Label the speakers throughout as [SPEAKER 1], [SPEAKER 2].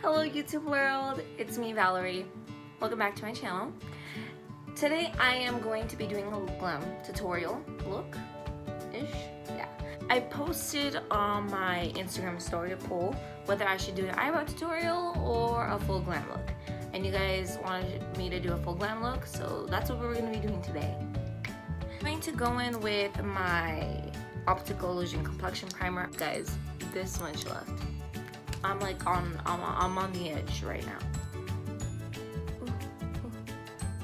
[SPEAKER 1] Hello YouTube world, it's me Valerie. Welcome back to my channel. Today I am going to be doing a glam tutorial look-ish. Yeah. I posted on my Instagram story a poll whether I should do an eyebrow tutorial or a full glam look. And you guys wanted me to do a full glam look, so that's what we're going to be doing today. I'm going to go in with my Optical Illusion Complexion Primer. Guys, this much left. I'm like I'm on the edge right now.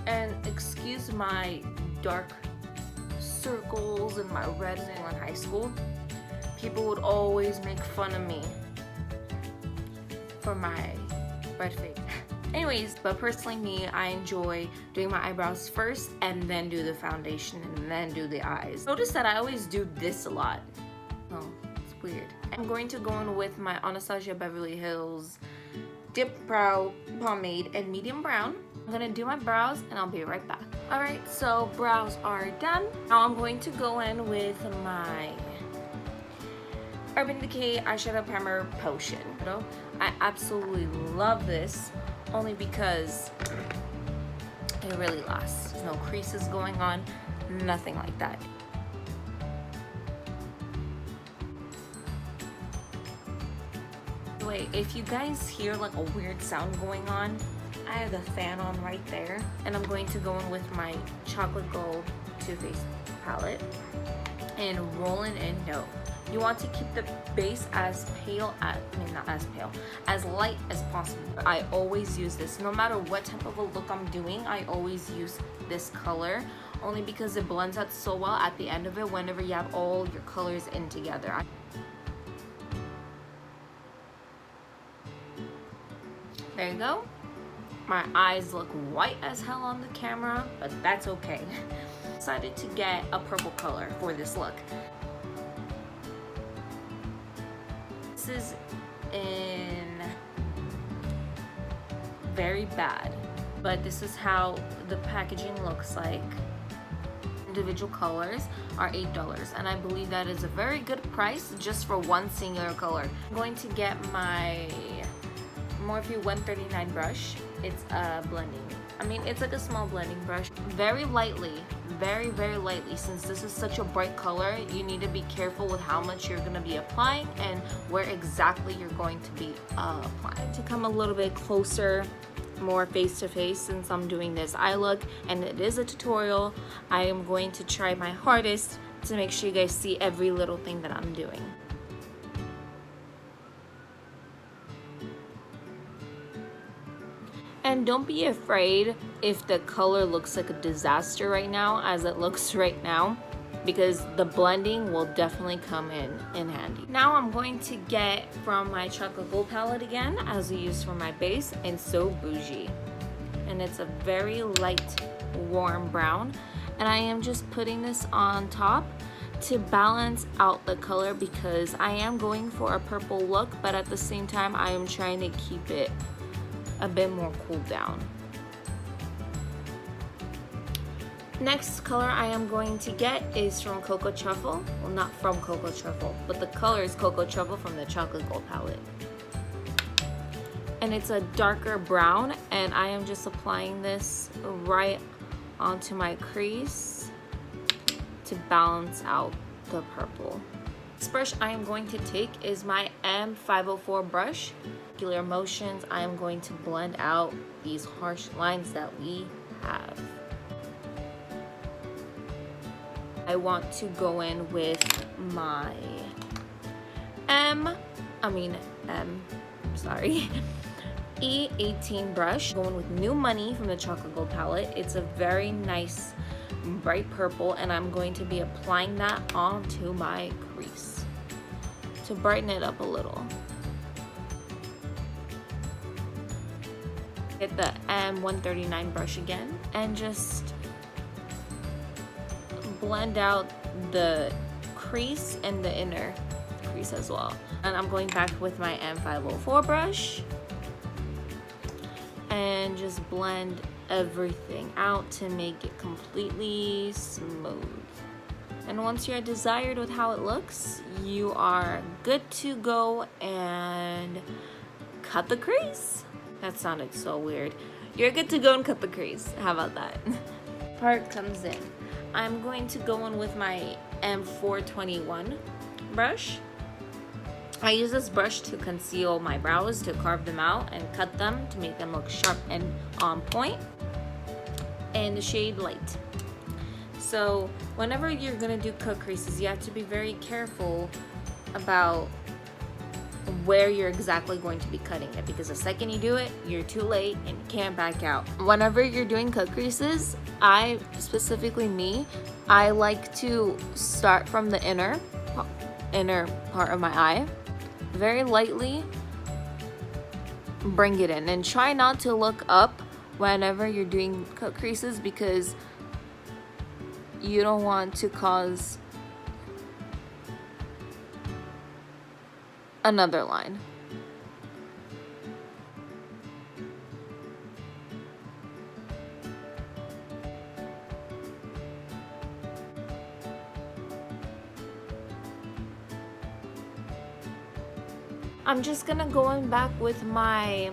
[SPEAKER 1] And excuse my dark circles and my reds in high school. People would always make fun of me for my red face. Anyways, but personally me, I enjoy doing my eyebrows first and then do the foundation and then do the eyes. Notice that I always do this a lot. Oh, it's weird. I'm going to go in with my Anastasia Beverly Hills Dipbrow Pomade and medium brown. I'm gonna do my brows and I'll be right back. Alright, so brows are done. Now I'm going to go in with my Urban Decay Eyeshadow Primer Potion. I absolutely love this only because it really lasts. There's no creases going on, nothing like that. Wait, if you guys hear like a weird sound going on, I have the fan on right there, and I'm going to go in with my chocolate gold Too Faced palette and rolling in. No, you want to keep the base as pale as, not as pale, as light as possible. I always use this, no matter what type of a look I'm doing. I always use this color only because it blends out so well at the end of it whenever you have all your colors in together. There you go. My eyes look white as hell on the camera, but that's okay. Decided to get a purple color for this look. This is in very bad, but this is how the packaging looks like. Individual colors are $8, and I believe that is a very good price just for one singular color. I'm going to get my Morphe 139 brush. It's a blending, it's like a small blending brush. Very lightly, very lightly, since this is such a bright color, you need to be careful with how much you're going to be applying and where exactly you're going to be applying. To come a little bit closer, more face to face, since I'm doing this eye look and it is a tutorial, I am going to try my hardest to make sure you guys see every little thing that I'm doing. And don't be afraid if the color looks like a disaster right now, as it looks right now, because the blending will definitely come in handy. Now I'm going to get from my chocolate gold palette again, as we used for my base, and So Bougie. And it's a very light, warm brown. And I am just putting this on top to balance out the color, because I am going for a purple look, but at the same time I am trying to keep it a bit more cooled down. Next color I am going to get is from Cocoa Truffle. Well, not from Cocoa Truffle, but the color is Cocoa Truffle from the chocolate gold palette. And it's a darker brown, and I am just applying this right onto my crease to balance out the purple. This brush I am going to take is my M504 brush. Circular motions, I am going to blend out these harsh lines that we have. I want to go in with my E18 brush, going with New Money from the chocolate gold palette. It's a very nice bright purple, and I'm going to be applying that onto my crease to brighten it up a little. Get the M139 brush again and just blend out the crease and the inner crease as well. And I'm going back with my M504 brush and just blend everything out to make it completely smooth. And once you're desired with how it looks, you are good to go and cut the crease. That sounded so weird. You're good to go and cut the crease. How about that? Part comes in. I'm going to go in with my M421 brush. I use this brush to conceal my brows, to carve them out and cut them to make them look sharp and on point. And the shade Light. So whenever you're gonna do cut creases, you have to be very careful about where you're exactly going to be cutting it, because the second you do it, you're too late and you can't back out. Whenever you're doing cut creases, I like to start from the inner part of my eye, very lightly bring it in, and try not to look up whenever you're doing cut creases, because you don't want to cause another line. I'm just gonna go in back with my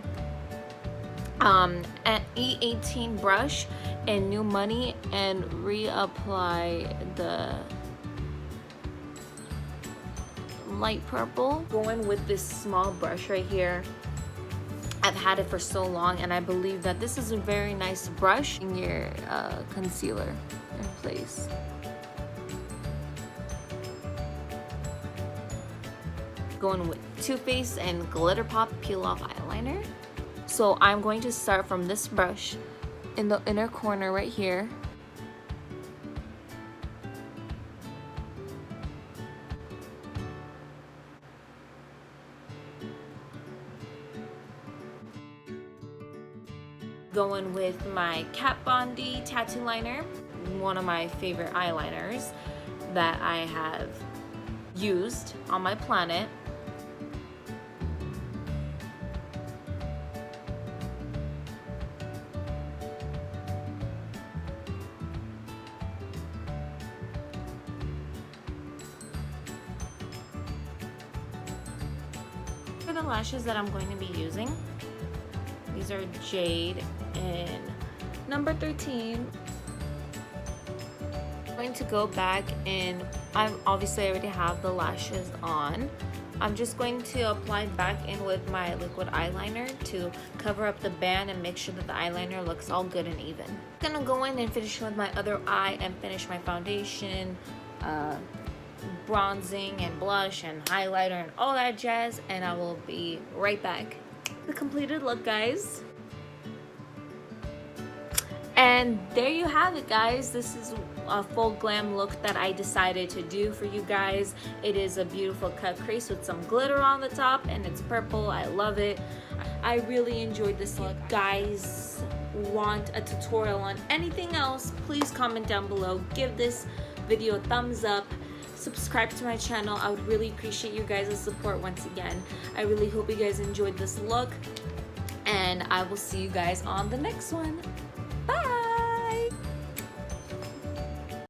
[SPEAKER 1] E18 brush and New Money and reapply the light purple. Going with this small brush right here. I've had it for so long, and I believe that this is a very nice brush in your concealer in place. Going with Too Faced and Glitter Pop Peel Off Eyeliner. So I'm going to start from this brush in the inner corner right here. Going with my KatVond tattoo liner, one of my favorite eyeliners that I have used on my planet. For the lashes that I'm going to be using, these are Jade in number 13. I'm going to go back and obviously I already have the lashes on. I'm just going to apply back in with my liquid eyeliner to cover up the band and make sure that the eyeliner looks all good and even. I'm gonna go in and finish with my other eye and finish my foundation, bronzing and blush and highlighter and all that jazz, and I will be right back. The completed look, guys. And there you have it, guys. This is a full glam look that I decided to do for you guys. It is a beautiful cut crease with some glitter on the top, and it's purple. I love it. I really enjoyed this look. Guys, want a tutorial on anything else, please comment down below. Give this video a thumbs up. Subscribe to my channel. I would really appreciate you guys' support once again. I really hope you guys enjoyed this look, and I will see you guys on the next one.